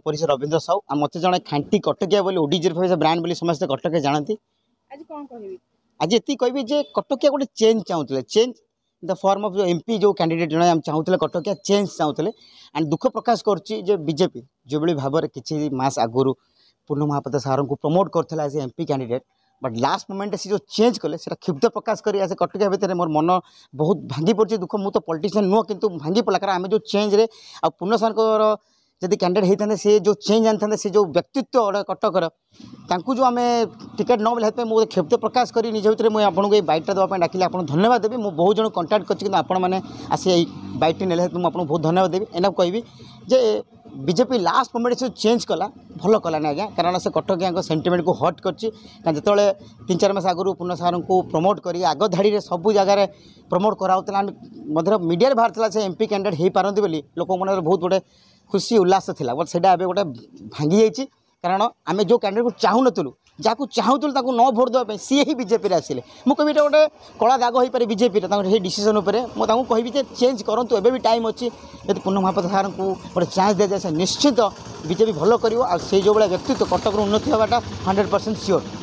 परिचय रविंद्र साहू आ मत जड़े खांटी कटकिया बोली ओडीजी ब्रांड बोली समस्त कटक जानती आज कौन कहबी आज ये कहबी जे कटकिया गोटे चेंज चाहूले चेंज द फॉर्म ऑफ जो एमपी जो कैंडिडेट जन आम चाहूले कटकिया चेंज चाहूले एंड दुख प्रकाश कर बीजेपी जो भाव में किसी मास आगुरी पूर्ण महापात्र सार को प्रमोट करता as MP candidate but last moment से जो चेंज कले से क्षुब्ध प्रकाश कर एज कटकिया भितर मोर मन बहुत भांगी पड़ी दुख मुझे तो पॉलिटिशियन नुह किंतु भांगी पड़ा कारण आम जो चेंज रे आ पूर्ण सार जदि कैंडिडेट होता से जो चेंज आनी से जो व्यक्तित्व गोटे कटकर जो आम टिकेट न मिले मुझे क्षुब्ध प्रकाश कर निज भितर मुझे आपको ये बैटा देवाई डाकिले आप धन्यवाद देवी मुझे बहुत जन कंटाक्ट कर आसी बैटी ने मुझे आपको बहुत धन्यवाद देवी एना कहबी जे बीजेपी लास्ट मोमेंट से चेंज कला भल कलानी आज्ञा कारण से कटकिया सेंटिमेंट को हट कर जो 3-4 मास आगुरी पूर्ण सार को प्रमोट कर आग धाड़ी में सबू जगार प्रमोट कराला मध्य मीडिया बाहर से एमपी कैंडिडेट हो पारती बोली लोक मन बहुत गोटे खुशी उल्लास था बट से गोटे भांगी जाइए कारण आम जो कैंडिडेट को चाहूँ नुँ जहाँ चाहूलु न भोट देवाई सी ही बीजेपी आसिले मुझे कहबी गोटे कला दाग हो पारे बीजेपी डिसीजन उपर मुझे कहबी चेंज करूँ एवं भी टाइम अच्छी यदि पूर्ण महापात्र सार को गोटे चांस दि जाए निश्चित बीजेपी भल कर जो भाई व्यक्तित्व कटक उन्नति होगा 100% सियोर।